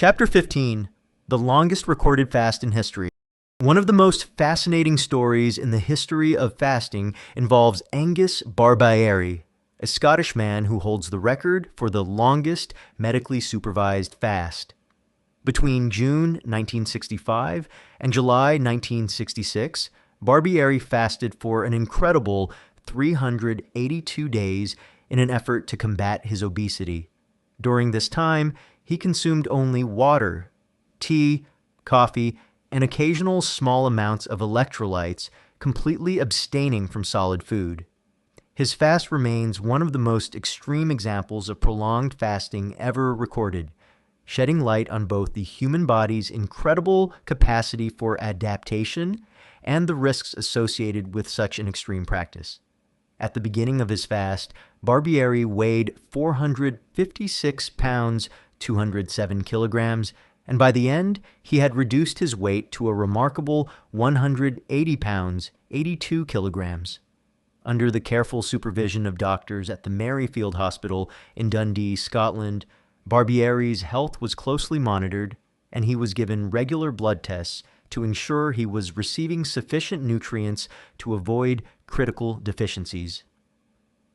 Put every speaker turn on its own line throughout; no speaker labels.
Chapter 15, The Longest Recorded Fast in History. One of the most fascinating stories in the history of fasting involves Angus Barbieri, a Scottish man who holds the record for the longest medically supervised fast. Between June 1965 and July 1966, Barbieri fasted for an incredible 382 days in an effort to combat his obesity. During this time, he consumed only water, tea, coffee, and occasional small amounts of electrolytes, completely abstaining from solid food. His fast remains one of the most extreme examples of prolonged fasting ever recorded, shedding light on both the human body's incredible capacity for adaptation and the risks associated with such an extreme practice. At the beginning of his fast, Barbieri weighed 456 pounds, 207 kilograms, and by the end, he had reduced his weight to a remarkable 180 pounds, 82 kilograms. Under the careful supervision of doctors at the Maryfield Hospital in Dundee, Scotland, Barbieri's health was closely monitored, and he was given regular blood tests to ensure he was receiving sufficient nutrients to avoid critical deficiencies.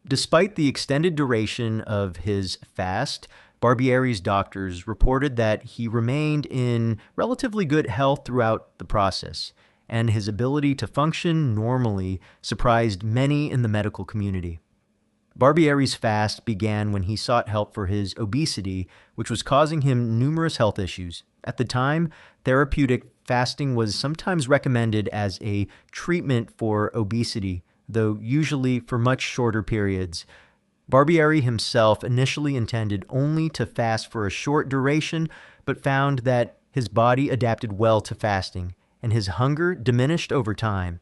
Despite the extended duration of his fast, Barbieri's doctors reported that he remained in relatively good health throughout the process, and his ability to function normally surprised many in the medical community. Barbieri's fast began when he sought help for his obesity, which was causing him numerous health issues. At the time, therapeutic fasting was sometimes recommended as a treatment for obesity, though usually for much shorter periods. Barbieri himself initially intended only to fast for a short duration, but found that his body adapted well to fasting, and his hunger diminished over time.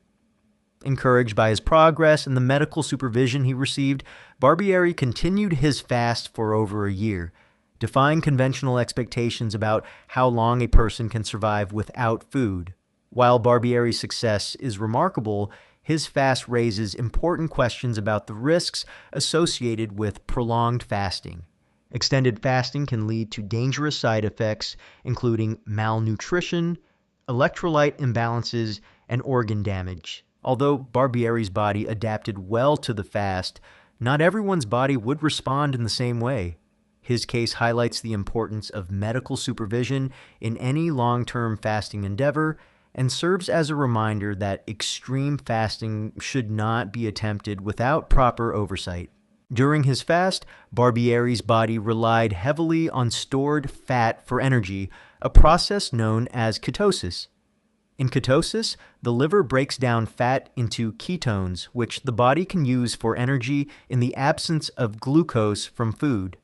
Encouraged by his progress and the medical supervision he received, Barbieri continued his fast for over a year, defying conventional expectations about how long a person can survive without food. While Barbieri's success is remarkable, his fast raises important questions about the risks associated with prolonged fasting. Extended fasting can lead to dangerous side effects, including malnutrition, electrolyte imbalances, and organ damage. Although Barbieri's body adapted well to the fast, not everyone's body would respond in the same way. His case highlights the importance of medical supervision in any long-term fasting endeavor and serves as a reminder that extreme fasting should not be attempted without proper oversight. During his fast, Barbieri's body relied heavily on stored fat for energy, a process known as ketosis. In ketosis, the liver breaks down fat into ketones, which the body can use for energy in the absence of glucose from food.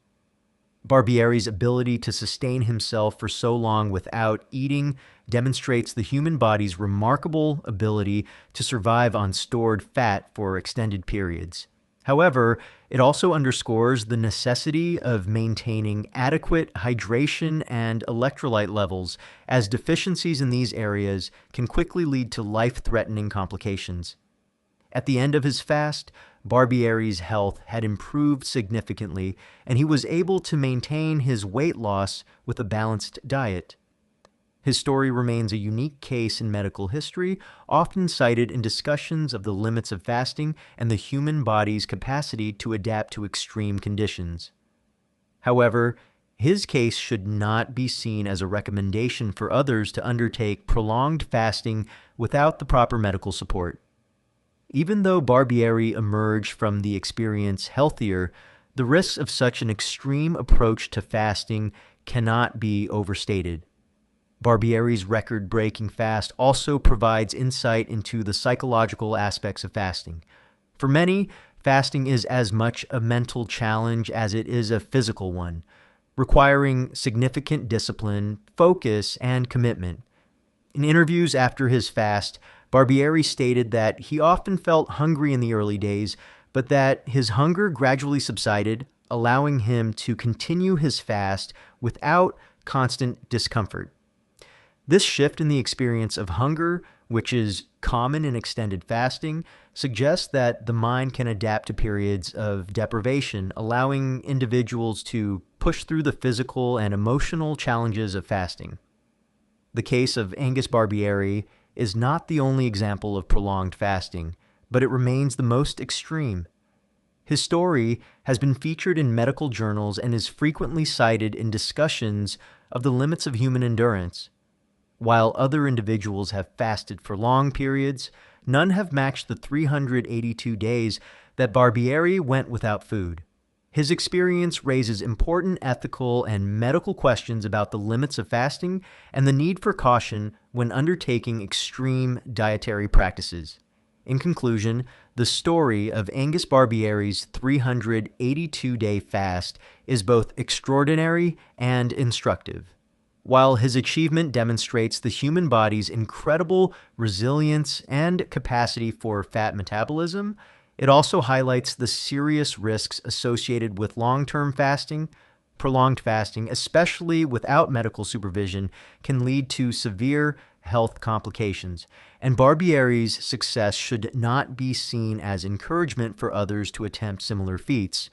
Barbieri's ability to sustain himself for so long without eating demonstrates the human body's remarkable ability to survive on stored fat for extended periods. However, it also underscores the necessity of maintaining adequate hydration and electrolyte levels, as deficiencies in these areas can quickly lead to life-threatening complications. At the end of his fast, Barbieri's health had improved significantly, and he was able to maintain his weight loss with a balanced diet. His story remains a unique case in medical history, often cited in discussions of the limits of fasting and the human body's capacity to adapt to extreme conditions. However, his case should not be seen as a recommendation for others to undertake prolonged fasting without the proper medical support. Even though Barbieri emerged from the experience healthier, the risks of such an extreme approach to fasting cannot be overstated. Barbieri's record-breaking fast also provides insight into the psychological aspects of fasting. For many, fasting is as much a mental challenge as it is a physical one, requiring significant discipline, focus, and commitment. In interviews after his fast, Barbieri stated that he often felt hungry in the early days, but that his hunger gradually subsided, allowing him to continue his fast without constant discomfort. This shift in the experience of hunger which is common in extended fasting, suggests that the mind can adapt to periods of deprivation, allowing individuals to push through the physical and emotional challenges of fasting. The case of Angus Barbieri is not the only example of prolonged fasting, but it remains the most extreme. His story has been featured in medical journals and is frequently cited in discussions of the limits of human endurance. While other individuals have fasted for long periods, none have matched the 382 days that Barbieri went without food. His experience raises important ethical and medical questions about the limits of fasting and the need for caution when undertaking extreme dietary practices. In conclusion, the story of Angus Barbieri's 382-day fast is both extraordinary and instructive. While his achievement demonstrates the human body's incredible resilience and capacity for fat metabolism, it also highlights the serious risks associated with long-term fasting. Prolonged fasting, especially without medical supervision, can lead to severe health complications, and Barbieri's success should not be seen as encouragement for others to attempt similar feats.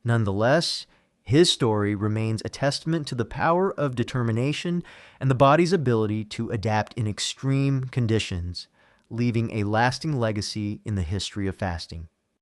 Nonetheless, his story remains a testament to the power of determination and the body's ability to adapt in extreme conditions, leaving a lasting legacy in the history of fasting.